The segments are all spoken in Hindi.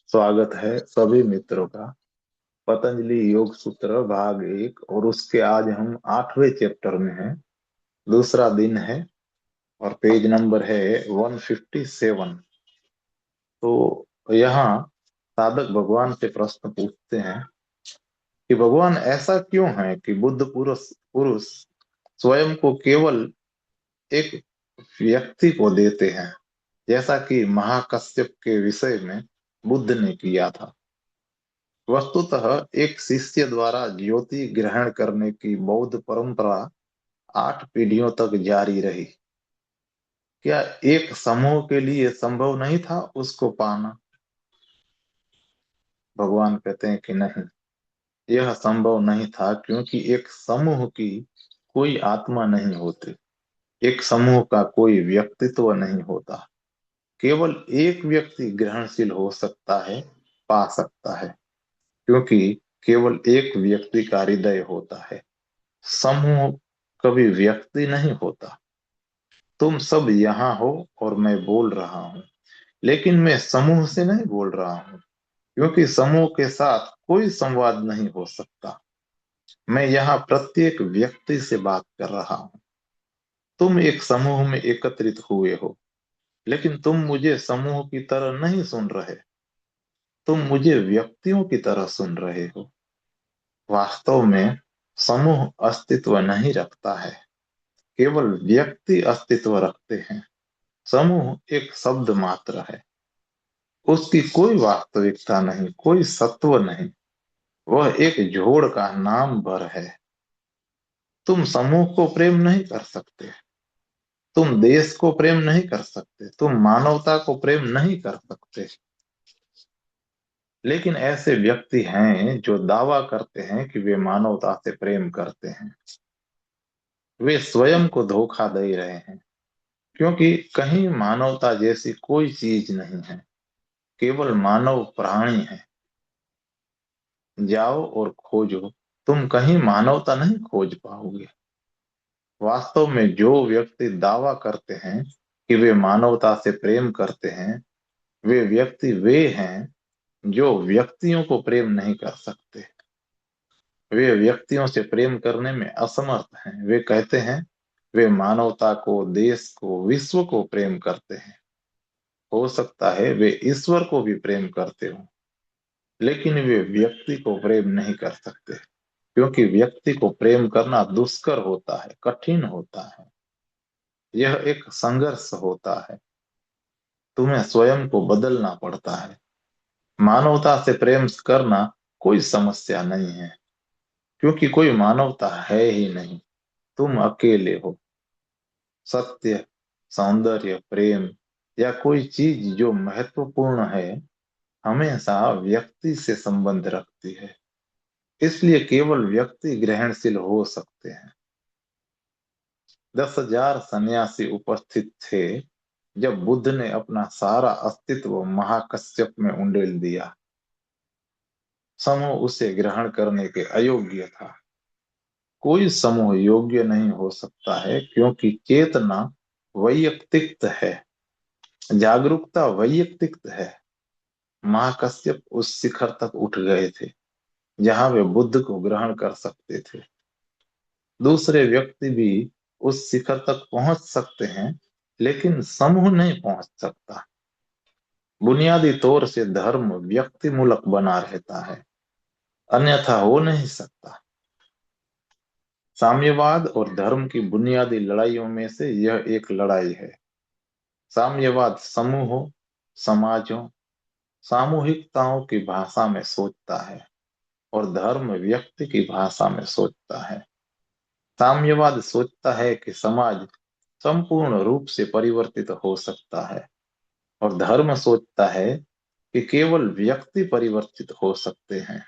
स्वागत है सभी मित्रों का पतंजलि योग सूत्र भाग 1 और उसके आज हम 8वें चैप्टर में हैं। दूसरा दिन है और पेज नंबर है 157। तो यहाँ साधक भगवान से प्रश्न पूछते हैं कि भगवान ऐसा क्यों है कि बुद्ध पुरुष पुरुष स्वयं को केवल एक व्यक्ति को देते हैं, जैसा कि महाकश्यप के विषय में बुद्ध ने किया था। वस्तुतः एक शिष्य द्वारा ज्योति ग्रहण करने की बौद्ध परंपरा 8 पीढ़ियों तक जारी रही। क्या एक समूह के लिए संभव नहीं था उसको पाना? भगवान कहते हैं कि नहीं, यह संभव नहीं था, क्योंकि एक समूह की कोई आत्मा नहीं होती, एक समूह का कोई व्यक्तित्व नहीं होता। केवल एक व्यक्ति ग्रहणशील हो सकता है, पा सकता है, क्योंकि केवल एक व्यक्ति का हृदय होता है। समूह कभी व्यक्ति नहीं होता। तुम सब यहाँ हो और मैं बोल रहा हूँ, लेकिन मैं समूह से नहीं बोल रहा हूँ, क्योंकि समूह के साथ कोई संवाद नहीं हो सकता। मैं यहाँ प्रत्येक व्यक्ति से बात कर रहा हूँ। तुम एक समूह में एकत्रित हुए हो, लेकिन तुम मुझे समूह की तरह नहीं सुन रहे, तुम मुझे व्यक्तियों की तरह सुन रहे हो। वास्तव में समूह अस्तित्व नहीं रखता है, केवल व्यक्ति अस्तित्व रखते हैं। समूह एक शब्द मात्र है, उसकी कोई वास्तविकता नहीं, कोई सत्व नहीं। वह एक जोड़ का नाम भर है। तुम समूह को प्रेम नहीं कर सकते, तुम देश को प्रेम नहीं कर सकते, तुम मानवता को प्रेम नहीं कर सकते। लेकिन ऐसे व्यक्ति हैं जो दावा करते हैं कि वे मानवता से प्रेम करते हैं। वे स्वयं को धोखा दे रहे हैं, क्योंकि कहीं मानवता जैसी कोई चीज नहीं है, केवल मानव प्राणी है। जाओ और खोजो, तुम कहीं मानवता नहीं खोज पाओगे। वास्तव में जो व्यक्ति दावा करते हैं कि वे मानवता से प्रेम करते हैं, वे व्यक्ति वे हैं जो व्यक्तियों को प्रेम नहीं कर सकते। वे व्यक्तियों से प्रेम करने में असमर्थ हैं। वे कहते हैं वे मानवता को, देश को, विश्व को प्रेम करते हैं। हो सकता है वे ईश्वर को भी प्रेम करते हो, लेकिन वे व्यक्ति को प्रेम नहीं कर सकते, क्योंकि व्यक्ति को प्रेम करना दुष्कर होता है, कठिन होता है। यह एक संघर्ष होता है। तुम्हें स्वयं को बदलना पड़ता है। मानवता से प्रेम करना कोई समस्या नहीं है, क्योंकि कोई मानवता है ही नहीं। तुम अकेले हो। सत्य, सौंदर्य, प्रेम या कोई चीज जो महत्वपूर्ण है, हमेशा व्यक्ति से संबंध रखती है। इसलिए केवल व्यक्ति ग्रहणशील हो सकते हैं। 10,000 सन्यासी उपस्थित थे जब बुद्ध ने अपना सारा अस्तित्व महाकश्यप में उंडेल दिया। समूह उसे ग्रहण करने के अयोग्य था। कोई समूह योग्य नहीं हो सकता है, क्योंकि चेतना वैयक्तिक है, जागरूकता वैयक्तिक है। महाकश्यप उस शिखर तक उठ गए थे जहां वे बुद्ध को ग्रहण कर सकते थे। दूसरे व्यक्ति भी उस शिखर तक पहुंच सकते हैं, लेकिन समूह नहीं पहुंच सकता। बुनियादी तौर से धर्म व्यक्तिमूलक बना रहता है, अन्यथा हो नहीं सकता। साम्यवाद और धर्म की बुनियादी लड़ाइयों में से यह एक लड़ाई है। साम्यवाद समूहों, समाजों, सामूहिकताओं की भाषा में सोचता है, और धर्म व्यक्ति की भाषा में सोचता है। साम्यवाद सोचता है कि समाज संपूर्ण रूप से परिवर्तित हो सकता है, और धर्म सोचता है कि केवल व्यक्ति परिवर्तित हो सकते हैं।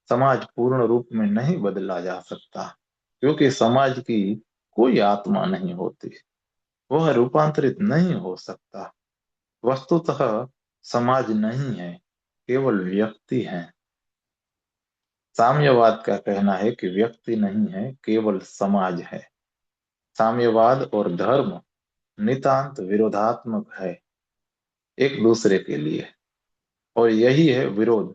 समाज पूर्ण रूप में नहीं बदला जा सकता, क्योंकि समाज की कोई आत्मा नहीं होती। वह रूपांतरित नहीं हो सकता। वस्तुतः समाज नहीं है, केवल व्यक्ति है। साम्यवाद का कहना है कि व्यक्ति नहीं है, केवल समाज है। साम्यवाद और धर्म नितांत विरोधात्मक है एक दूसरे के लिए। और यही है विरोध।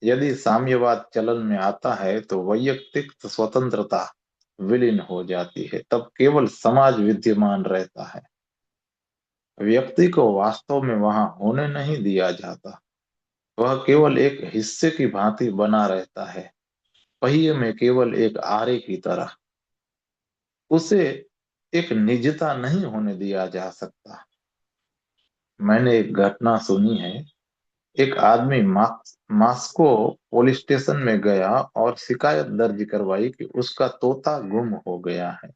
यदि साम्यवाद चलन में आता है तो वैयक्तिक स्वतंत्रता विलीन हो जाती है, तब केवल समाज विद्यमान रहता है। व्यक्ति को वास्तव में वहां होने नहीं दिया जाता। वह केवल एक हिस्से की भांति बना रहता है, पहिए में केवल एक आरे की तरह। उसे एक निजता नहीं होने दिया जा सकता। मैंने एक घटना सुनी है। एक आदमी मास्को पुलिस स्टेशन में गया और शिकायत दर्ज करवाई कि उसका तोता गुम हो गया है।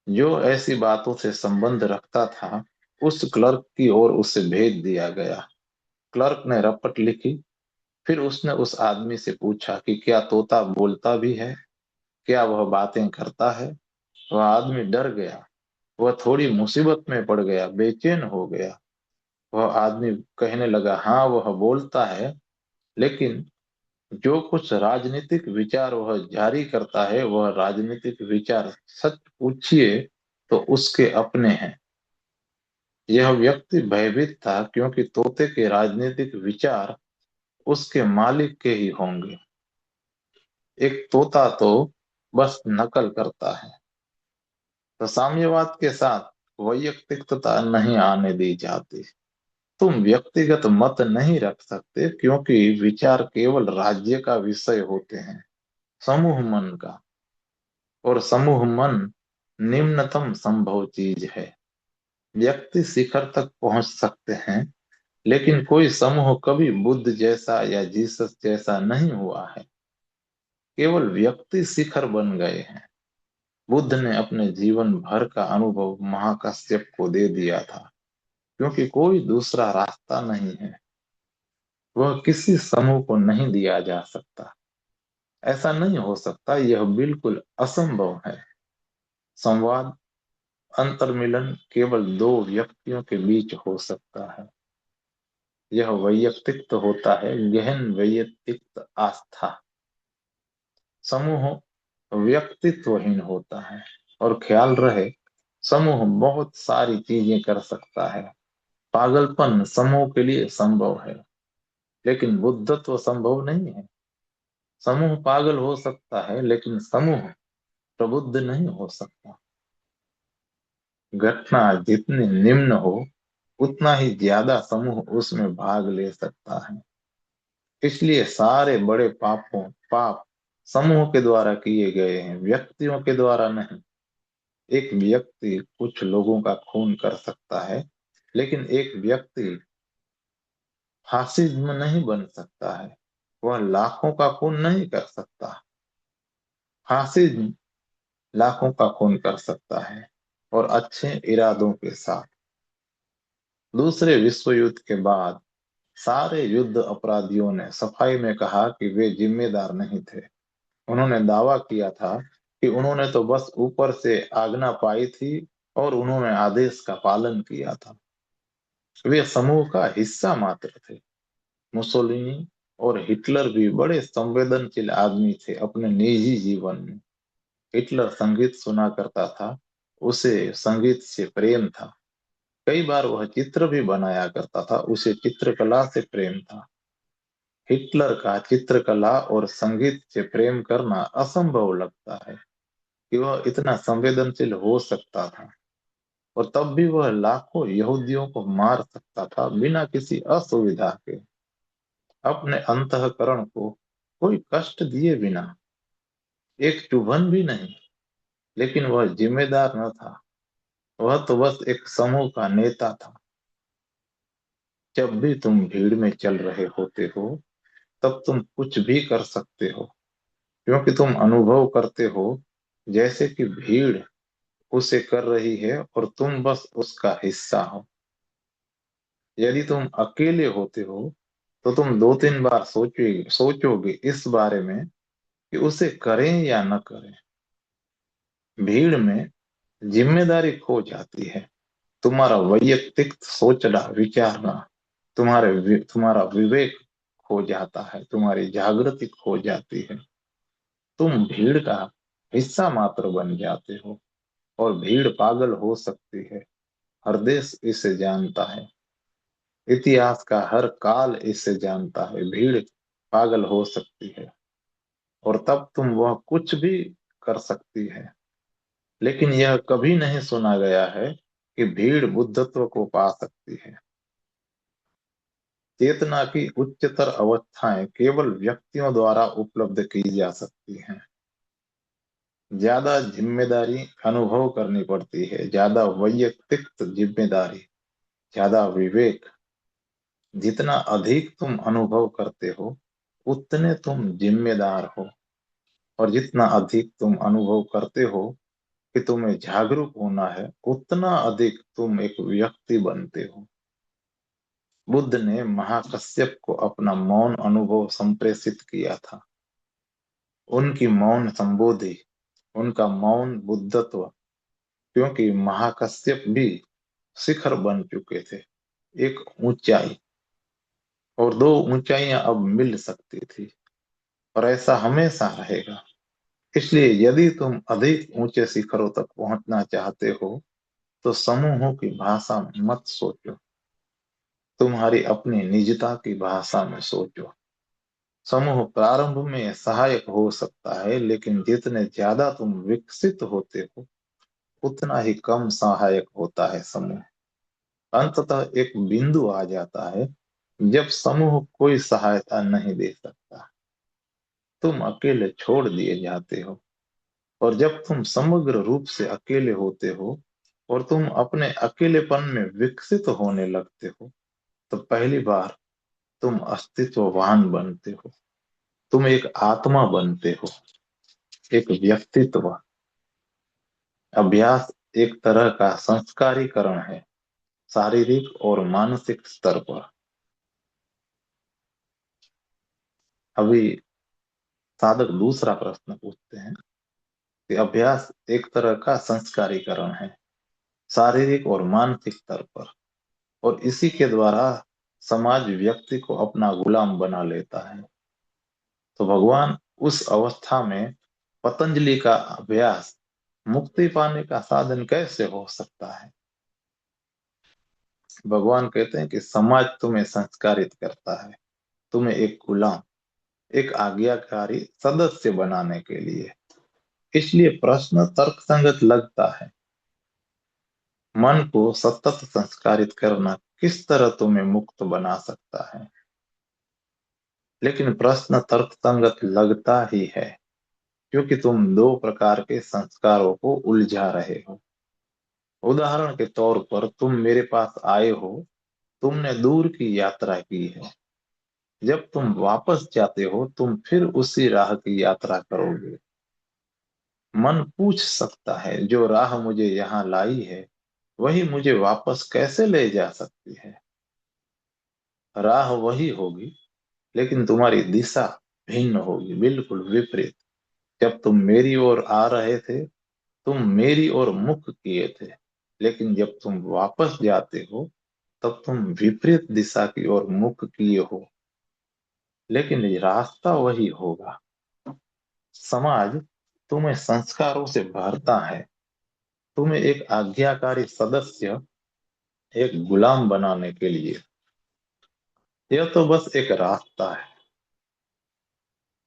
जो ऐसी बातों से संबंध रखता था, उस क्लर्क की ओर उसे भेज दिया गया। क्लर्क ने रपट लिखी। फिर उसने उस आदमी से पूछा कि क्या तोता बोलता भी है, क्या वह बातें करता है। वह आदमी डर गया। वह थोड़ी मुसीबत में पड़ गया, बेचैन हो गया। वह आदमी कहने लगा, हाँ वह बोलता है, लेकिन जो कुछ राजनीतिक विचार वह जारी करता है, वह राजनीतिक विचार सच पूछिए तो उसके अपने हैं। यह व्यक्ति भयभीत था क्योंकि तोते के राजनीतिक विचार उसके मालिक के ही होंगे। एक तोता तो बस नकल करता है। तो साम्यवाद के साथ वैयक्तिकता नहीं आने दी जाती। तुम व्यक्तिगत मत नहीं रख सकते क्योंकि विचार केवल राज्य का विषय होते हैं, समूह मन का। और समूह मन निम्नतम संभव चीज है। व्यक्ति शिखर तक पहुंच सकते हैं, लेकिन कोई समूह कभी बुद्ध जैसा या जीसस जैसा नहीं हुआ है। केवल व्यक्ति शिखर बन गए हैं। बुद्ध ने अपने जीवन भर का अनुभव महाकाश्यप को दे दिया था, क्योंकि कोई दूसरा रास्ता नहीं है। वह किसी समूह को नहीं दिया जा सकता। ऐसा नहीं हो सकता, यह बिल्कुल असंभव है। संवाद, अंतर्मिलन केवल दो व्यक्तियों के बीच हो सकता है। यह वैयक्तिक तो होता है, गहन वैयक्तिक आस्था। समूह व्यक्तित्वहीन होता है। और ख्याल रहे, समूह बहुत सारी चीजें कर सकता है। पागलपन समूह के लिए संभव है, लेकिन बुद्धत्व संभव नहीं है। समूह पागल हो सकता है, लेकिन समूह प्रबुद्ध नहीं हो सकता। घटना जितनी निम्न हो, उतना ही ज्यादा समूह उसमें भाग ले सकता है। इसलिए सारे बड़े पाप समूह के द्वारा किए गए हैं, व्यक्तियों के द्वारा नहीं। एक व्यक्ति कुछ लोगों का खून कर सकता है, लेकिन एक व्यक्ति फासिज्म नहीं बन सकता है। वह लाखों का खून नहीं कर सकता। फासिज्म लाखों का खून कर सकता है, और अच्छे इरादों के साथ। दूसरे विश्व युद्ध के बाद सारे युद्ध अपराधियों ने सफाई में कहा कि वे जिम्मेदार नहीं थे। उन्होंने दावा किया था कि उन्होंने तो बस ऊपर से आज्ञा पाई थी और उन्होंने आदेश का पालन किया था। वे समूह का हिस्सा मात्र थे। मुसोलिनी और हिटलर भी बड़े संवेदनशील आदमी थे अपने निजी जीवन में। हिटलर संगीत सुना करता था। उसे संगीत से प्रेम था। कई बार वह चित्र भी बनाया करता था। उसे चित्रकला से प्रेम था। हिटलर का चित्रकला और संगीत से प्रेम करना असंभव लगता है कि वह इतना संवेदनशील हो सकता था। और तब भी वह लाखों यहूदियों को मार सकता था बिना किसी असुविधा के, अपने अंतःकरण को कोई कष्ट दिए बिना। एक चुभन भी नहीं। लेकिन वह जिम्मेदार न था। वह तो बस एक समूह का नेता था। जब भी तुम भीड़ में चल रहे होते हो, तब तुम कुछ भी कर सकते हो, क्योंकि तुम अनुभव करते हो जैसे कि भीड़ उसे कर रही है और तुम बस उसका हिस्सा हो। यदि तुम अकेले होते हो, तो तुम दो तीन बार सोचोगे इस बारे में कि उसे करें या न करें। भीड़ में जिम्मेदारी खो जाती है। तुम्हारा वैयक्तिक सोचना, विचारना, तुम्हारा विवेक खो जाता है, तुम्हारी जागृति खो जाती है। तुम भीड़ का हिस्सा मात्र बन जाते हो। और भीड़ पागल हो सकती है। हर देश इसे जानता है। इतिहास का हर काल इसे जानता है। भीड़ पागल हो सकती है और तब तुम वह कुछ भी कर सकती है, लेकिन यह कभी नहीं सुना गया है कि भीड़ बुद्धत्व को पा सकती है। चेतना की उच्चतर अवस्थाएं केवल व्यक्तियों द्वारा उपलब्ध की जा सकती हैं। ज्यादा जिम्मेदारी अनुभव करनी पड़ती है, ज्यादा वैयक्तिक जिम्मेदारी, ज्यादा विवेक। जितना अधिक तुम अनुभव करते हो उतने तुम जिम्मेदार हो, और जितना अधिक तुम अनुभव करते हो कि तुम्हें जागरूक होना है उतना अधिक तुम एक व्यक्ति बनते हो। बुद्ध ने महाकश्यप को अपना मौन अनुभव संप्रेषित किया था। उनकी मौन संबोधि, उनका मौन बुद्धत्व, क्योंकि महाकश्यप भी शिखर बन चुके थे, एक ऊंचाई, और दो ऊंचाइयां अब मिल सकती थी, और ऐसा हमेशा रहेगा। इसलिए यदि तुम अधिक ऊंचे शिखरों तक पहुंचना चाहते हो तो समूहों की भाषा में मत सोचो, तुम्हारी अपनी निजता की भाषा में सोचो। समूह प्रारंभ में सहायक हो सकता है, लेकिन जितने ज्यादा तुम विकसित होते हो उतना ही कम सहायक होता है समूह। अंततः एक बिंदु आ जाता है जब समूह कोई सहायता नहीं दे सकता, तुम अकेले छोड़ दिए जाते हो। और जब तुम समग्र रूप से अकेले होते हो और तुम अपने अकेलेपन में विकसित होने लगते हो, तो पहली बार तुम अस्तित्ववान बनते हो। तुम एक आत्मा बनते हो, एक व्यक्तित्व। अभ्यास एक तरह का संस्कारीकरण है, शारीरिक और मानसिक स्तर पर। अभी साधक दूसरा प्रश्न पूछते हैं कि अभ्यास एक तरह का संस्कारीकरण है, शारीरिक और मानसिक स्तर पर, और इसी के द्वारा समाज व्यक्ति को अपना गुलाम बना लेता है। तो भगवान उस अवस्था में पतंजलि का अभ्यास मुक्ति पाने का साधन कैसे हो सकता है? भगवान कहते हैं कि समाज तुम्हें संस्कारित करता है, तुम्हें एक गुलाम, एक आज्ञाकारी सदस्य बनाने के लिए। इसलिए प्रश्न तर्कसंगत लगता है। मन को सतत संस्कारित करना किस तरह तुम्हें मुक्त बना सकता है? लेकिन प्रश्न तर्कसंगत लगता ही है, क्योंकि तुम दो प्रकार के संस्कारों को उलझा रहे हो। उदाहरण के तौर पर तुम मेरे पास आए हो, तुमने दूर की यात्रा की है। जब तुम वापस जाते हो तुम फिर उसी राह की यात्रा करोगे। मन पूछ सकता है, जो राह मुझे यहाँ लाई है वही मुझे वापस कैसे ले जा सकती है? राह वही होगी, लेकिन तुम्हारी दिशा भिन्न होगी, बिल्कुल विपरीत। जब तुम मेरी ओर आ रहे थे तुम मेरी ओर मुख किए थे, लेकिन जब तुम वापस जाते हो तब तुम विपरीत दिशा की ओर मुख किए हो, लेकिन ये रास्ता वही होगा। समाज तुम्हें संस्कारों से भरता है, तुम्हें एक आज्ञाकारी सदस्य, एक गुलाम बनाने के लिए। यह तो बस एक रास्ता है,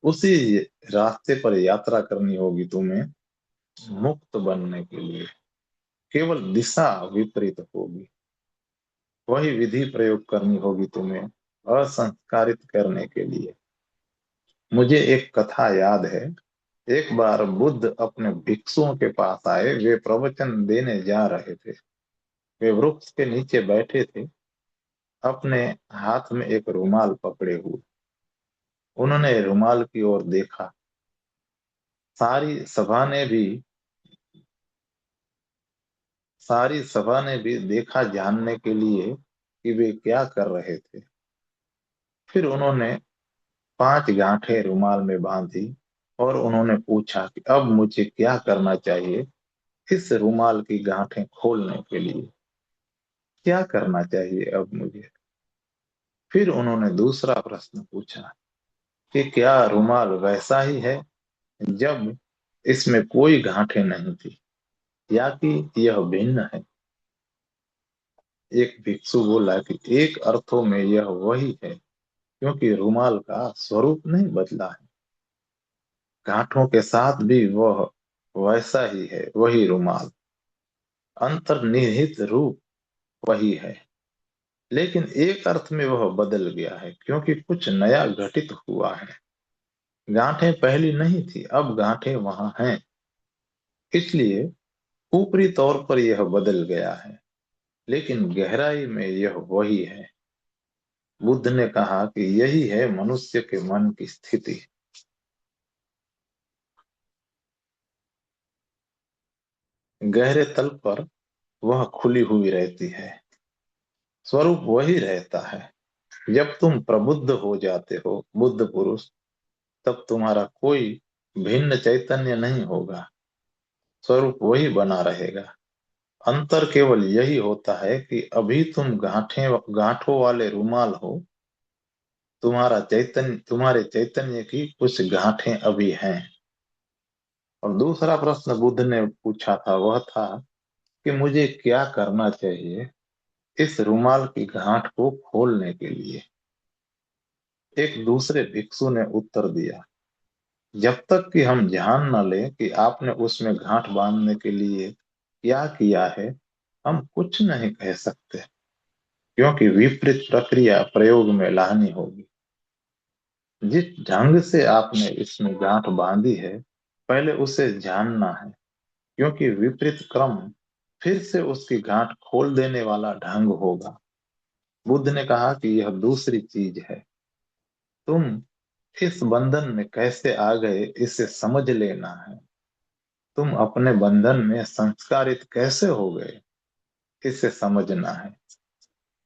उसी रास्ते पर यात्रा करनी होगी तुम्हें मुक्त बनने के लिए। केवल दिशा विपरीत होगी। वही विधि प्रयोग करनी होगी तुम्हें असंस्कारित करने के लिए। मुझे एक कथा याद है। एक बार बुद्ध अपने भिक्षुओं के पास आए, वे प्रवचन देने जा रहे थे। वे वृक्ष के नीचे बैठे थे, अपने हाथ में एक रुमाल पकड़े हुए। उन्होंने रुमाल की ओर देखा। सारी सभा ने भी सारी सभा ने भी देखा, जानने के लिए कि वे क्या कर रहे थे। फिर उन्होंने 5 गांठें रुमाल में बांधी और उन्होंने पूछा कि अब मुझे क्या करना चाहिए इस रुमाल की गांठें खोलने के लिए? क्या करना चाहिए अब मुझे? फिर उन्होंने दूसरा प्रश्न पूछा कि क्या रुमाल वैसा ही है जब इसमें कोई गांठें नहीं थी, या कि यह भिन्न है? एक भिक्षु बोला कि एक अर्थों में यह वही है, क्योंकि रुमाल का स्वरूप नहीं बदला है। गांठों के साथ भी वह वैसा ही है, वही रुमाल, अंतर्निहित रूप वही है। लेकिन एक अर्थ में वह बदल गया है, क्योंकि कुछ नया घटित हुआ है। गांठें पहली नहीं थी, अब गांठें वहां हैं। इसलिए ऊपरी तौर पर यह बदल गया है, लेकिन गहराई में यह वही है। बुद्ध ने कहा कि यही है मनुष्य के मन की स्थिति। गहरे तल पर वह खुली हुई रहती है, स्वरूप वही रहता है। जब तुम प्रबुद्ध हो जाते हो, बुद्ध पुरुष, तब तुम्हारा कोई भिन्न चैतन्य नहीं होगा, स्वरूप वही बना रहेगा। अंतर केवल यही होता है कि अभी तुम गांठों वाले रुमाल हो। तुम्हारे चैतन्य की कुछ गांठें अभी हैं। और दूसरा प्रश्न बुद्ध ने पूछा था, वह था कि मुझे क्या करना चाहिए इस रुमाल की गांठ को खोलने के लिए। एक दूसरे भिक्षु ने उत्तर दिया, जब तक कि हम ध्यान न लें कि आपने उसमें गांठ बांधने के लिए क्या किया है, हम कुछ नहीं कह सकते, क्योंकि विपरीत प्रक्रिया प्रयोग में लानी होगी। जिस ढंग से आपने इसमें गांठ बांधी है, पहले उसे जानना है, क्योंकि विपरीत क्रम फिर से उसकी गांठ खोल देने वाला ढंग होगा। बुद्ध ने कहा कि यह दूसरी चीज है। तुम इस बंधन में कैसे आ गए, इसे समझ लेना है। तुम अपने बंधन में संस्कारित कैसे हो गए, इसे समझना है,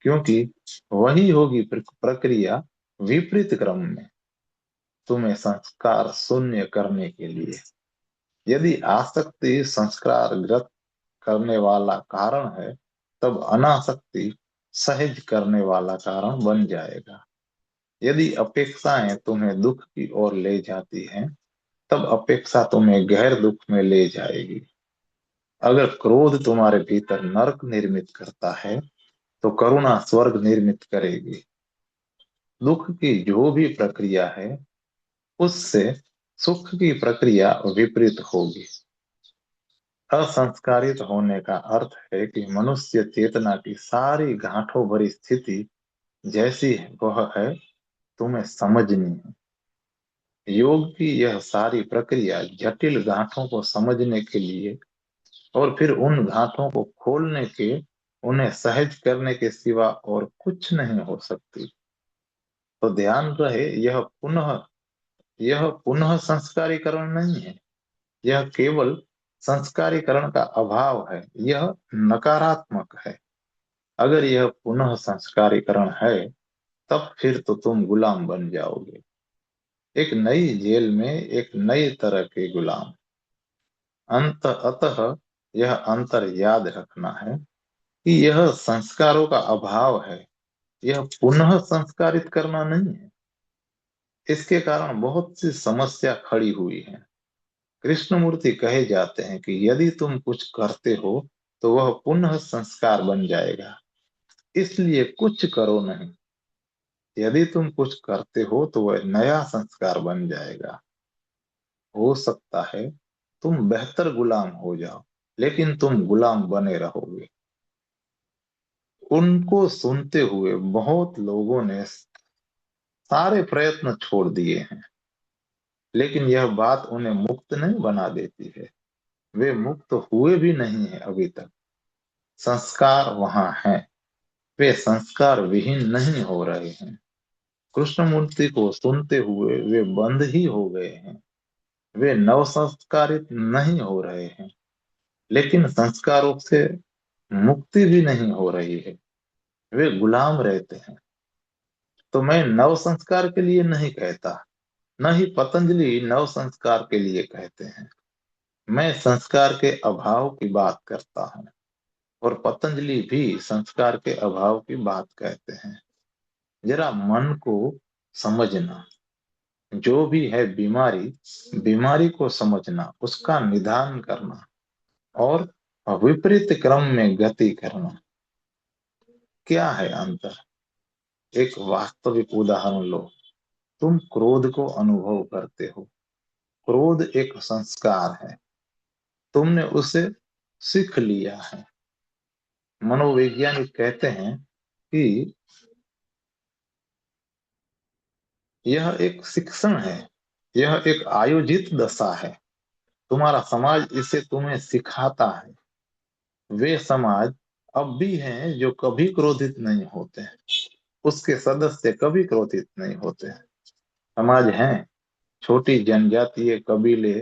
क्योंकि वही होगी प्रक्रिया विपरीत क्रम में तुम्हें संस्कार शून्य करने के लिए। यदि आसक्ति संस्कारग्रत करने वाला कारण है, तब अनासक्ति सहज करने वाला कारण बन जाएगा। यदि अपेक्षाएं तुम्हें दुख की ओर ले जाती हैं, तब अपेक्षा तुम्हें गहर दुख में ले जाएगी। अगर क्रोध तुम्हारे भीतर नरक निर्मित करता है, तो करुणा स्वर्ग निर्मित करेगी। दुख की जो भी प्रक्रिया है, उससे सुख की प्रक्रिया विपरीत होगी। असंस्कारित होने का अर्थ है कि मनुष्य चेतना की सारी गांठों भरी स्थिति जैसी वह है, तुम्हें समझनी है। योग की यह सारी प्रक्रिया जटिल गांठों को समझने के लिए और फिर उन गांठों को खोलने के, उन्हें सहज करने के सिवा और कुछ नहीं हो सकती। तो ध्यान रहे, यह पुनः संस्कारीकरण नहीं है, यह केवल संस्कारीकरण का अभाव है। यह नकारात्मक है। अगर यह पुनः संस्कारीकरण है, तब फिर तो तुम गुलाम बन जाओगे, एक नई जेल में एक नई तरह के गुलाम। अतः यह अंतर याद रखना है कि यह संस्कारों का अभाव है, यह पुनः संस्कारित करना नहीं है। इसके कारण बहुत सी समस्या खड़ी हुई है। कृष्णमूर्ति कहे जाते हैं कि यदि तुम कुछ करते हो, तो वह पुनः संस्कार बन जाएगा, इसलिए कुछ करो नहीं। यदि तुम कुछ करते हो, तो वह नया संस्कार बन जाएगा। हो सकता है तुम बेहतर गुलाम हो जाओ, लेकिन तुम गुलाम बने रहोगे। उनको सुनते हुए बहुत लोगों ने सारे प्रयत्न छोड़ दिए हैं, लेकिन यह बात उन्हें मुक्त नहीं बना देती है। वे मुक्त हुए भी नहीं है अभी तक। संस्कार वहां है, वे संस्कार विहीन नहीं हो रहे हैं। कृष्णमूर्ति को सुनते हुए वे बंद ही हो गए हैं। वे नव संस्कारित नहीं हो रहे हैं, लेकिन संस्कारों से मुक्ति भी नहीं हो रही है। वे गुलाम रहते हैं। तो मैं नव संस्कार के लिए नहीं कहता, न ही पतंजलि नव संस्कार के लिए कहते हैं। मैं संस्कार के अभाव की बात करता हूँ, और पतंजलि भी संस्कार के अभाव की बात कहते हैं। जरा मन को समझना, जो भी है बीमारी, बीमारी को समझना, उसका निदान करना और विपरीत क्रम में गति करना। क्या है अंतर? एक वास्तविक उदाहरण लो। तुम क्रोध को अनुभव करते हो। क्रोध एक संस्कार है, तुमने उसे सीख लिया है। मनोवैज्ञानिक कहते हैं कि यह एक शिक्षण है, यह एक आयोजित दशा है। तुम्हारा समाज इसे तुम्हें सिखाता है। वे समाज अब भी हैं जो कभी क्रोधित नहीं होते हैं, उसके सदस्य कभी क्रोधित नहीं होते हैं। समाज हैं, छोटी जनजातीय कबीले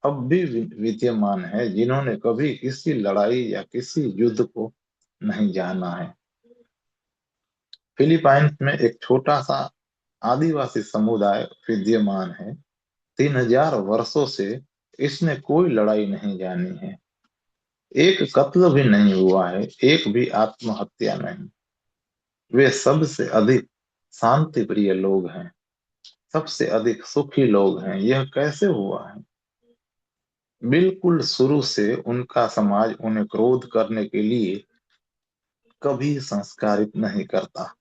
अब भी विद्यमान है जिन्होंने कभी किसी लड़ाई या किसी युद्ध को नहीं जाना है। फिलीपाइंस में एक छोटा सा आदिवासी समुदाय विद्यमान है। 3000 वर्षों से इसने कोई लड़ाई नहीं जानी है। एक कत्ल भी नहीं हुआ है, एक भी आत्महत्या नहीं। वे सबसे अधिक शांति प्रिय लोग हैं, सबसे अधिक सुखी लोग हैं। यह कैसे हुआ है? बिल्कुल शुरू से उनका समाज उन्हें क्रोध करने के लिए कभी संस्कारित नहीं करता।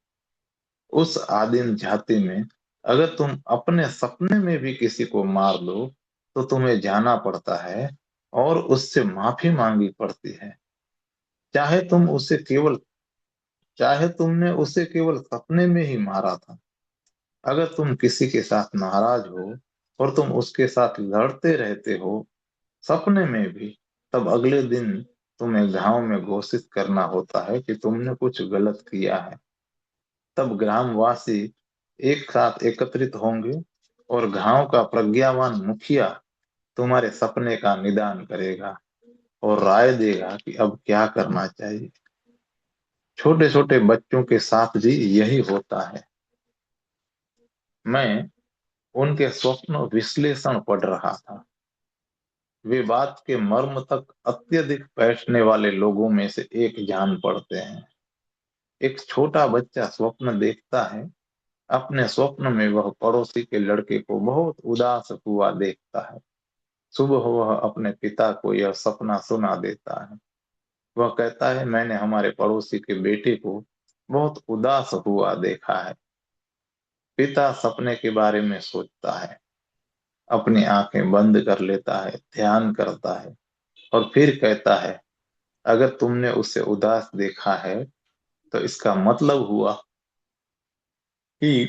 उस आदिम जाति में अगर तुम अपने सपने में भी किसी को मार दो तो तुम्हें जाना पड़ता है और उससे माफी मांगनी पड़ती है। चाहे तुम उसे केवल चाहे तुमने उसे केवल सपने में ही मारा था। अगर तुम किसी के साथ नाराज हो और तुम उसके साथ लड़ते रहते हो सपने में भी, तब अगले दिन तुम्हें गांव में घोषित करना होता है कि तुमने कुछ गलत किया है। तब ग्रामवासी एक साथ एकत्रित होंगे और गांव का प्रज्ञावान मुखिया तुम्हारे सपने का निदान करेगा और राय देगा कि अब क्या करना चाहिए। छोटे छोटे बच्चों के साथ भी यही होता है। मैं उनके स्वप्न विश्लेषण पढ़ रहा था। वे बात के मर्म तक अत्यधिक बैठने वाले लोगों में से एक जान पड़ते हैं। एक छोटा बच्चा स्वप्न देखता है। अपने स्वप्न में वह पड़ोसी के लड़के को बहुत उदास हुआ देखता है। सुबह वह अपने पिता को यह सपना सुना देता है। वह कहता है, मैंने हमारे पड़ोसी के बेटे को बहुत उदास हुआ देखा है। पिता सपने के बारे में सोचता है, अपनी आंखें बंद कर लेता है, ध्यान करता है और फिर कहता है, अगर तुमने उसे उदास देखा है तो इसका मतलब हुआ कि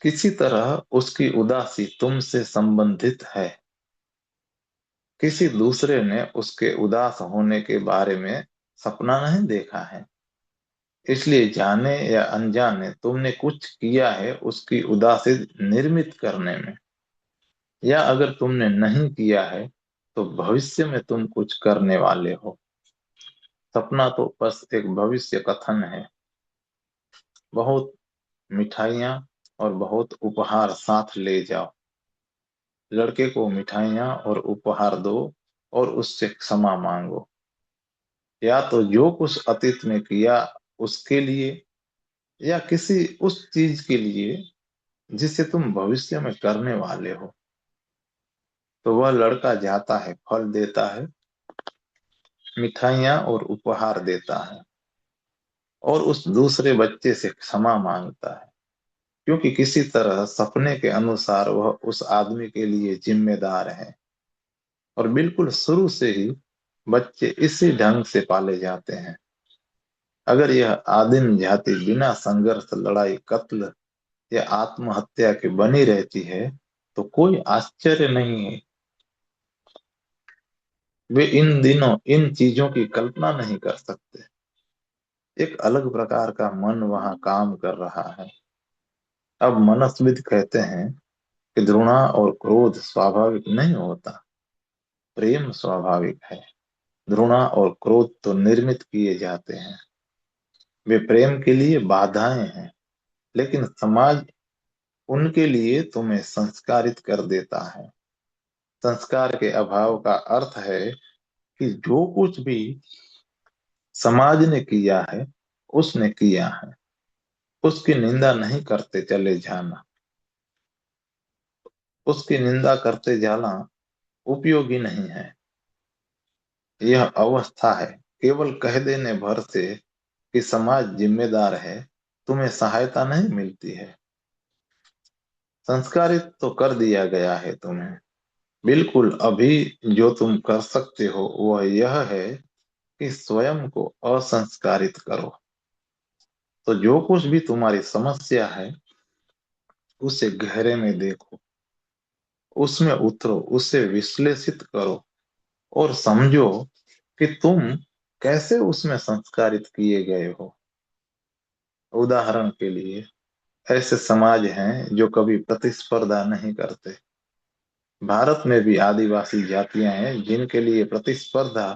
किसी तरह उसकी उदासी तुमसे संबंधित है। किसी दूसरे ने उसके उदास होने के बारे में सपना नहीं देखा है। इसलिए जाने या अनजाने तुमने कुछ किया है उसकी उदासी निर्मित करने में, या अगर तुमने नहीं किया है तो भविष्य में तुम कुछ करने वाले हो। सपना तो बस एक भविष्य कथन है। बहुत मिठाइयाँ और बहुत उपहार साथ ले जाओ। लड़के को मिठाइयाँ और उपहार दो और उससे क्षमा मांगो। या तो जो कुछ अतीत में किया उसके लिए, या किसी उस चीज के लिए जिसे तुम भविष्य में करने वाले हो। तो वह लड़का जाता है, फल देता है, मिठाइयाँ और उपहार देता है और उस दूसरे बच्चे से क्षमा मांगता है, क्योंकि किसी तरह सपने के अनुसार वह उस आदमी के लिए जिम्मेदार है। और बिल्कुल शुरू से ही बच्चे इसी ढंग से पाले जाते हैं। अगर यह आदिम जाति बिना संघर्ष, लड़ाई, कत्ल या आत्महत्या के बनी रहती है तो कोई आश्चर्य नहीं है। वे इन दिनों इन चीजों की कल्पना नहीं कर सकते। एक अलग प्रकार का मन वहां काम कर रहा है। अब मनस्विद कहते हैं कि घृणा और क्रोध स्वाभाविक नहीं होता, प्रेम स्वाभाविक है। घृणा और क्रोध तो निर्मित किए जाते हैं, वे प्रेम के लिए बाधाएं हैं। लेकिन समाज उनके लिए तुम्हें संस्कारित कर देता है। संस्कार के अभाव का अर्थ है कि जो कुछ भी समाज ने किया है उसने किया है, उसकी निंदा नहीं करते चले जाना। उसकी निंदा करते जाना उपयोगी नहीं है। यह अवस्था है, केवल कह देने भर से कि समाज जिम्मेदार है, तुम्हें सहायता नहीं मिलती है। संस्कारित तो कर दिया गया है तुम्हें। बिल्कुल, अभी जो तुम कर सकते हो वह यह है कि स्वयं को असंस्कारित करो। तो जो कुछ भी तुम्हारी समस्या है उसे गहरे में देखो, उसमें उतरो, उसे विश्लेषित करो और समझो कि तुम कैसे उसमें संस्कारित किए गए हो। उदाहरण के लिए, ऐसे समाज हैं जो कभी प्रतिस्पर्धा नहीं करते। भारत में भी आदिवासी जातियां हैं जिनके लिए प्रतिस्पर्धा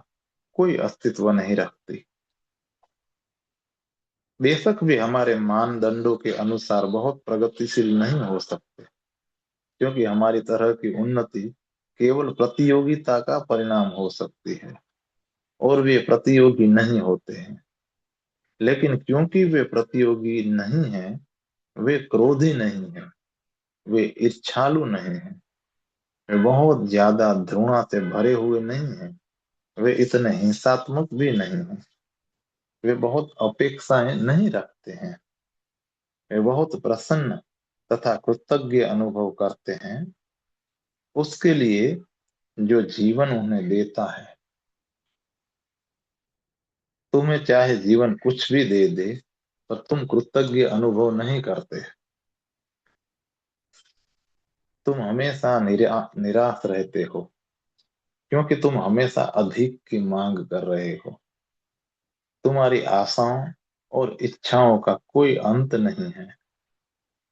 कोई अस्तित्व नहीं रखती। बेशक वे हमारे मानदंडों के अनुसार बहुत प्रगतिशील नहीं हो सकते, क्योंकि हमारी तरह की उन्नति केवल प्रतियोगिता का परिणाम हो सकती है और वे प्रतियोगी नहीं होते हैं। लेकिन क्योंकि वे प्रतियोगी नहीं हैं, वे क्रोधी नहीं हैं, वे ईर्ष्यालु नहीं हैं, वे बहुत ज्यादा घृणा से भरे हुए नहीं हैं, वे इतने हिंसात्मक भी नहीं हैं, वे बहुत अपेक्षाएं नहीं रखते हैं, वे बहुत प्रसन्न तथा कृतज्ञ अनुभव करते हैं उसके लिए जो जीवन उन्हें देता है। तुम्हें चाहे जीवन कुछ भी दे दे, पर तुम कृतज्ञ अनुभव नहीं करते। तुम हमेशा निराश रहते हो, क्योंकि तुम हमेशा अधिक की मांग कर रहे हो। तुम्हारी आशाओं और इच्छाओं का कोई अंत नहीं है।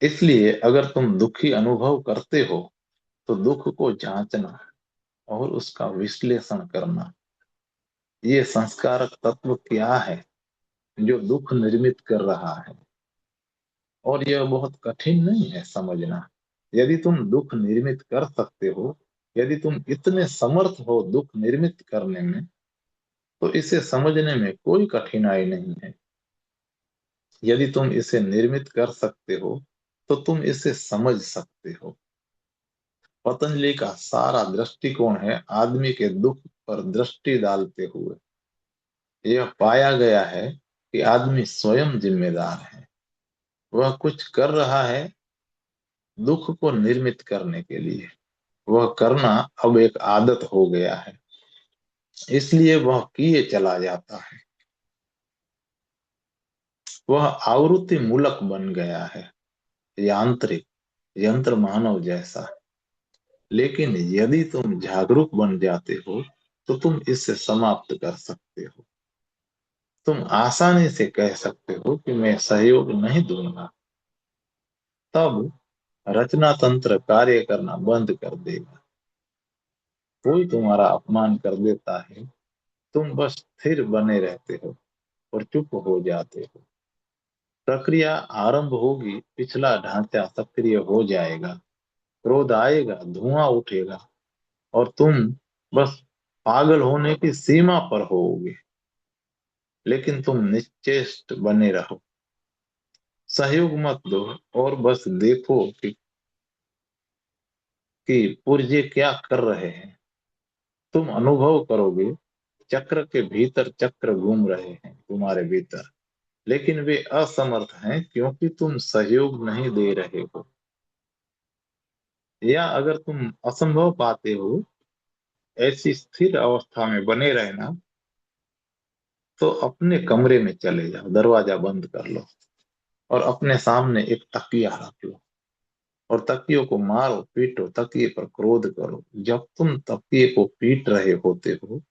इसलिए अगर तुम दुखी अनुभव करते हो तो दुख को जांचना और उसका विश्लेषण करना। ये संस्कारक तत्व क्या है जो दुख निर्मित कर रहा है। और यह बहुत कठिन नहीं है समझना। यदि तुम दुख निर्मित कर सकते हो, यदि तुम इतने समर्थ हो दुख निर्मित करने में, तो इसे समझने में कोई कठिनाई नहीं है। यदि तुम इसे निर्मित कर सकते हो तो तुम इसे समझ सकते हो। पतंजलि का सारा दृष्टिकोण है आदमी के दुख पर दृष्टि डालते हुए यह पाया गया है कि आदमी स्वयं जिम्मेदार है। वह कुछ कर रहा है दुख को निर्मित करने के लिए। वह करना अब एक आदत हो गया है, इसलिए वह किए चला जाता है। वह आवृत्ति मूलक बन गया है, यांत्रिक, यंत्र मानव जैसा। लेकिन यदि तुम जागरूक बन जाते हो तो तुम इसे समाप्त कर सकते हो। तुम आसानी से कह सकते हो कि मैं सहयोग नहीं दूंगा। तब रचना तंत्र कार्य करना बंद कर देगा। कोई तुम्हारा अपमान कर देता है, तुम बस स्थिर बने रहते हो और चुप हो जाते हो। प्रक्रिया आरंभ होगी, पिछला ढांचा सक्रिय हो जाएगा, क्रोध आएगा, धुआं उठेगा और तुम बस पागल होने की सीमा पर होोगे। लेकिन तुम निश्चेष्ट बने रहो, सहयोग मत दो और बस देखो कि पुर्जे क्या कर रहे हैं। तुम अनुभव करोगे चक्र के भीतर चक्र घूम रहे हैं तुम्हारे भीतर, लेकिन वे असमर्थ हैं क्योंकि तुम सहयोग नहीं दे रहे हो। या अगर तुम असंभव पाते हो ऐसी स्थिर अवस्था में बने रहना, तो अपने कमरे में चले जाओ, दरवाजा बंद कर लो और अपने सामने एक तकिया रख लो और तकियों को मारो पीटो, तकिए पर क्रोध करो। जब तुम तकिए को पीट रहे होते हो,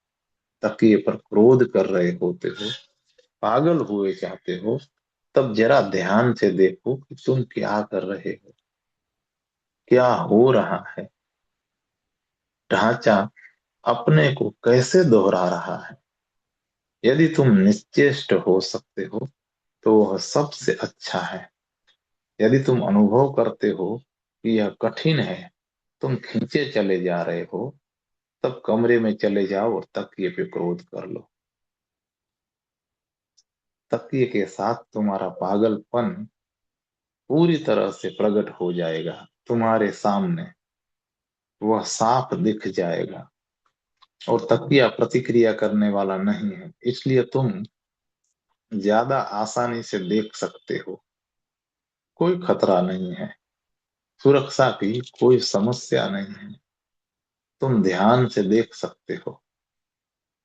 तकिए पर क्रोध कर रहे होते हो, पागल हुए जाते हो, तब जरा ध्यान से देखो कि तुम क्या कर रहे हो, क्या हो रहा है। ढांचा अपने को कैसे दोहरा रहा है। यदि तुम निश्चेष्ट हो सकते हो तो वह सबसे अच्छा है। यदि तुम अनुभव करते हो कि यह कठिन है, तुम खींचे चले जा रहे हो, तब कमरे में चले जाओ और तकिए पे क्रोध कर लो। तकिए के साथ तुम्हारा पागलपन पूरी तरह से प्रकट हो जाएगा तुम्हारे सामने, वह साफ दिख जाएगा। और तकिया प्रतिक्रिया करने वाला नहीं है, इसलिए तुम ज्यादा आसानी से देख सकते हो। कोई खतरा नहीं है, सुरक्षा की कोई समस्या नहीं है। तुम ध्यान से देख सकते हो।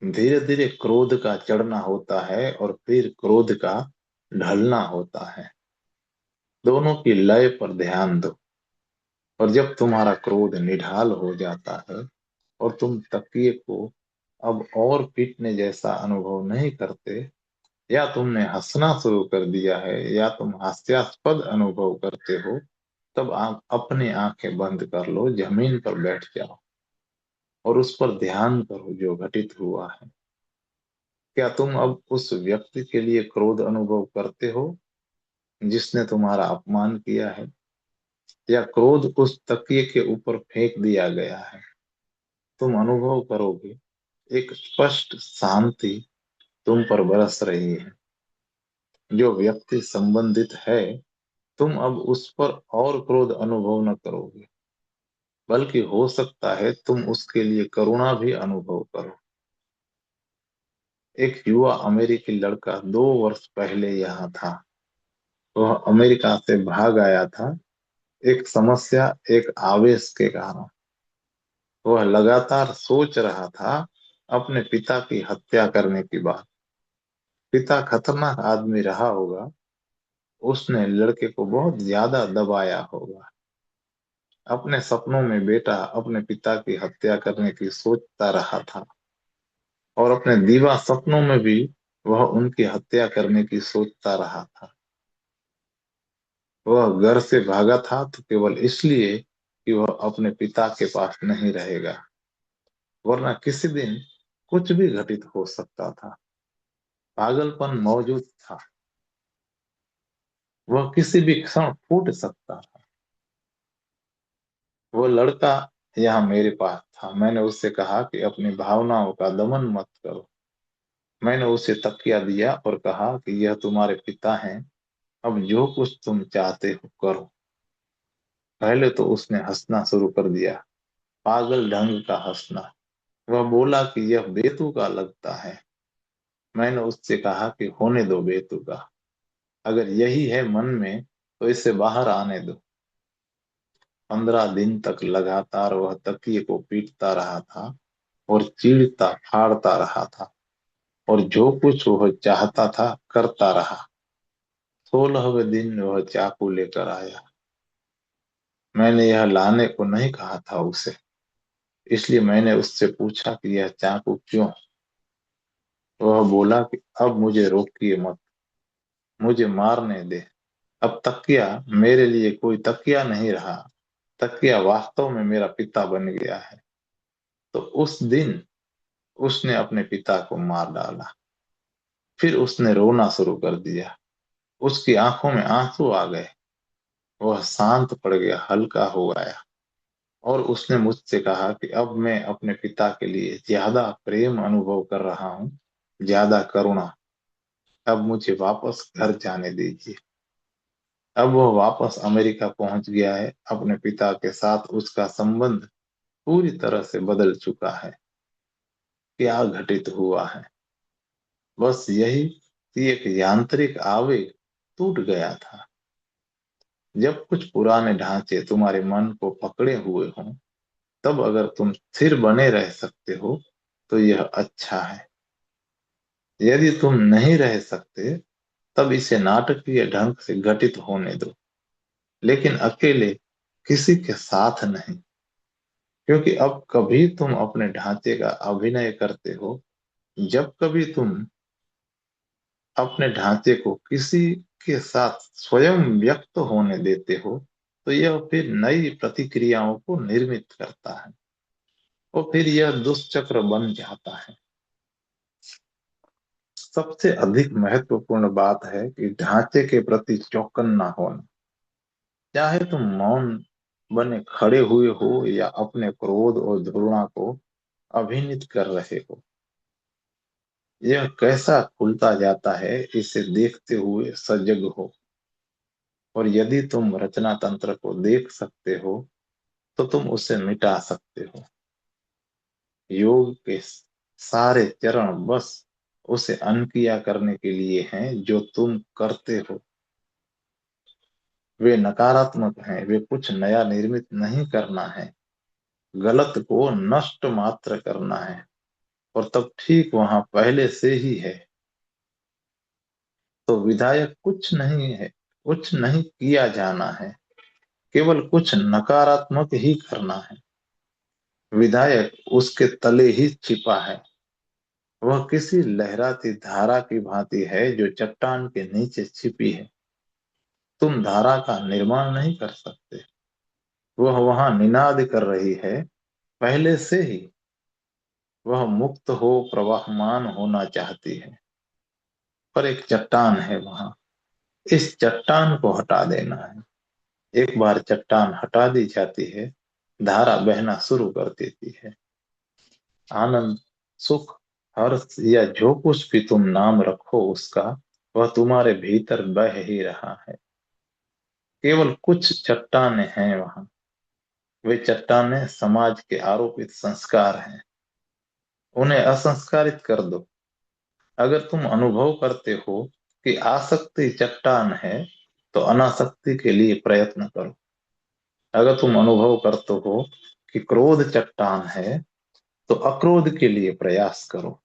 धीरे धीरे क्रोध का चढ़ना होता है और फिर क्रोध का ढलना होता है। दोनों की लय पर ध्यान दो। और जब तुम्हारा क्रोध निढाल हो जाता है और तुम तकिए को अब और पीटने जैसा अनुभव नहीं करते, या तुमने हंसना शुरू कर दिया है या तुम हास्यास्पद अनुभव करते हो, तब आप अपनी आंखें बंद कर लो, जमीन पर बैठ जाओ और उस पर ध्यान करो जो घटित हुआ है। क्या तुम अब उस व्यक्ति के लिए क्रोध अनुभव करते हो जिसने तुम्हारा अपमान किया है, या क्रोध उस तकिए के ऊपर फेंक दिया गया है? तुम अनुभव करोगे एक स्पष्ट शांति तुम पर बरस रही है। जो व्यक्ति संबंधित है, तुम अब उस पर और क्रोध अनुभव न करोगे, बल्कि हो सकता है तुम उसके लिए करुणा भी अनुभव करो। एक युवा अमेरिकी लड़का 2 वर्ष पहले यहाँ था। वह अमेरिका से भाग आया था, एक समस्या, एक आवेश के कारण। वह लगातार सोच रहा था अपने पिता की हत्या करने की बात। पिता खतरनाक आदमी रहा होगा, उसने लड़के को बहुत ज्यादा दबाया होगा। अपने सपनों में बेटा अपने पिता की हत्या करने की सोचता रहा था, और अपने दीवा सपनों में भी वह उनकी हत्या करने की सोचता रहा था। वह घर से भागा था तो केवल इसलिए कि वह अपने पिता के पास नहीं रहेगा, वरना किसी दिन कुछ भी घटित हो सकता था। पागलपन मौजूद था, वह किसी भी क्षण फूट सकता था। वो लड़का यहाँ मेरे पास था। मैंने उससे कहा कि अपनी भावनाओं का दमन मत करो। मैंने उसे तकिया दिया और कहा कि यह तुम्हारे पिता हैं, अब जो कुछ तुम चाहते हो करो। पहले तो उसने हंसना शुरू कर दिया, पागल ढंग का हंसना। वह बोला कि यह बेतुका लगता है। मैंने उससे कहा कि होने दो बेतुका, अगर यही है मन में तो इसे बाहर आने दो। 15 दिन तक लगातार वह तकिए को पीटता रहा था और चीढ़ता फाड़ता रहा था, और जो कुछ वह चाहता था करता रहा। 16वें दिन वह चाकू लेकर आया। मैंने यह लाने को नहीं कहा था उसे, इसलिए मैंने उससे पूछा कि यह चाकू क्यों। वह बोला कि अब मुझे रोकिए मत, मुझे मारने दे। अब तकिया मेरे लिए कोई तकिया नहीं रहा, तकिया वास्तव में मेरा पिता बन गया है। तो उस दिन उसने अपने पिता को मार डाला। फिर उसने रोना शुरू कर दिया। उसकी आंखों में आंसू आ गए। वह शांत पड़ गया, हल्का हो गया, और उसने मुझसे कहा कि अब मैं अपने पिता के लिए ज्यादा प्रेम अनुभव कर रहा हूँ, ज्यादा करुणा। अब मुझे वापस घर जाने दीजिए। अब वह वापस अमेरिका पहुंच गया है। अपने पिता के साथ उसका संबंध पूरी तरह से बदल चुका है। क्या घटित हुआ है? बस यही कि एक यांत्रिक आवेग टूट गया था। जब कुछ पुराने ढांचे तुम्हारे मन को पकड़े हुए हों, तब अगर तुम स्थिर बने रह सकते हो तो यह अच्छा है। यदि तुम नहीं रह सकते, तब इसे नाटकीय ढंग से घटित होने दो, लेकिन अकेले, किसी के साथ नहीं। क्योंकि अब कभी तुम अपने ढांचे का अभिनय करते हो, जब कभी तुम अपने ढांचे को किसी के साथ स्वयं व्यक्त होने देते हो, तो यह फिर नई प्रतिक्रियाओं को निर्मित करता है, और फिर यह दुष्चक्र बन जाता है। सबसे अधिक महत्वपूर्ण बात है कि ढांचे के प्रति चौकन्ना होना। चाहे तुम मौन बने खड़े हुए हो या अपने क्रोध और घृणा को अभिनीत कर रहे हो, यह कैसा खुलता जाता है इसे देखते हुए सजग हो। और यदि तुम रचना तंत्र को देख सकते हो, तो तुम उसे मिटा सकते हो। योग के सारे चरण बस उसे अनकिया करने के लिए हैं जो तुम करते हो। वे नकारात्मक हैं, वे कुछ नया निर्मित नहीं करना है, गलत को नष्ट मात्र करना है, और तब ठीक वहां पहले से ही है। तो विधायक कुछ नहीं है, कुछ नहीं किया जाना है, केवल कुछ नकारात्मक ही करना है। विधायक उसके तले ही छिपा है। वह किसी लहराती धारा की भांति है जो चट्टान के नीचे छिपी है। तुम धारा का निर्माण नहीं कर सकते, वह वहां निनाद कर रही है पहले से ही। वह मुक्त हो, प्रवाहमान होना चाहती है, पर एक चट्टान है वहां। इस चट्टान को हटा देना है। एक बार चट्टान हटा दी जाती है, धारा बहना शुरू कर देती है। आनंद, सुख, हर्ष या जो कुछ भी तुम नाम रखो उसका, वह तुम्हारे भीतर बह ही रहा है। केवल कुछ चट्टाने हैं वहां। वे चट्टाने समाज के आरोपित संस्कार हैं। उन्हें असंस्कारित कर दो। अगर तुम अनुभव करते हो कि आसक्ति चट्टान है, तो अनासक्ति के लिए प्रयत्न करो। अगर तुम अनुभव करते हो कि क्रोध चट्टान है, तो अक्रोध के लिए प्रयास करो।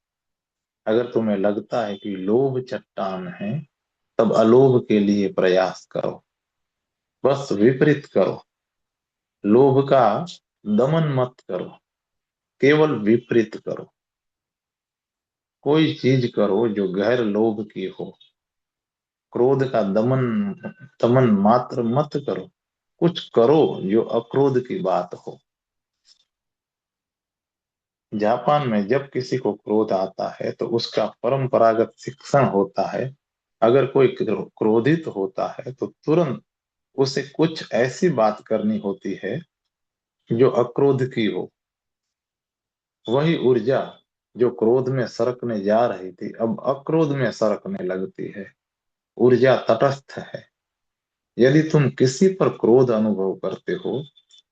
अगर तुम्हें लगता है कि लोभ चट्टान है, तब अलोभ के लिए प्रयास करो। बस विपरीत करो। लोभ का दमन मत करो, केवल विपरीत करो। कोई चीज करो जो गैर लोभ की हो। क्रोध का दमन दमन मात्र मत करो। कुछ करो जो अक्रोध की बात हो। जापान में जब किसी को क्रोध आता है तो उसका परंपरागत शिक्षण होता है। अगर कोई क्रोधित होता है तो तुरंत उसे कुछ ऐसी बात करनी होती है जो अक्रोध की हो। वही ऊर्जा जो क्रोध में सरकने जा रही थी, अब अक्रोध में सरकने लगती है। ऊर्जा तटस्थ है। यदि तुम किसी पर क्रोध अनुभव करते हो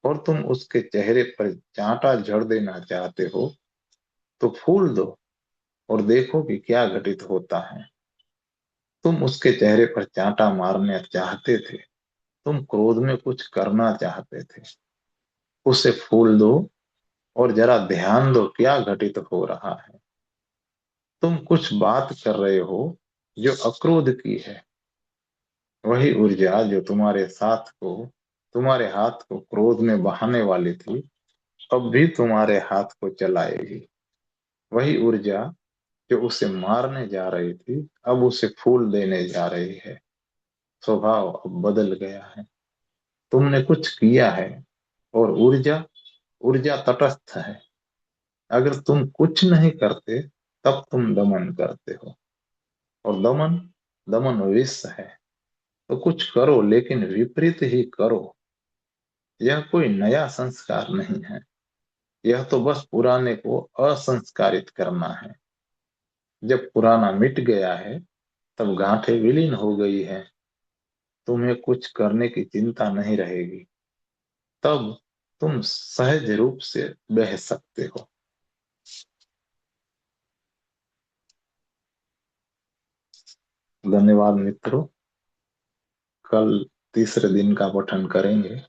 और तुम उसके चेहरे पर चांटा जड़ देना चाहते हो, तो फूल दो और देखो कि क्या घटित होता है। तुम उसके चेहरे पर चांटा मारना चाहते थे, तुम क्रोध में कुछ करना चाहते थे। उसे फूल दो और जरा ध्यान दो क्या घटित हो रहा है। तुम कुछ बात कर रहे हो जो अक्रोध की है। वही ऊर्जा जो तुम्हारे हाथ को क्रोध में बहाने वाली थी, अब भी तुम्हारे हाथ को चलाएगी। वही ऊर्जा जो उसे मारने जा रही थी, अब उसे फूल देने जा रही है। स्वभाव अब बदल गया है। तुमने कुछ किया है, और ऊर्जा ऊर्जा तटस्थ है। अगर तुम कुछ नहीं करते, तब तुम दमन करते हो, और दमन दमन विष है। तो कुछ करो, लेकिन विपरीत ही करो। यह कोई नया संस्कार नहीं है, यह तो बस पुराने को असंस्कारित करना है। जब पुराना मिट गया है, तब गांठें विलीन हो गई है। तुम्हें कुछ करने की चिंता नहीं रहेगी। तब तुम सहज रूप से बह सकते हो। धन्यवाद मित्रों। कल तीसरे दिन का पठन करेंगे।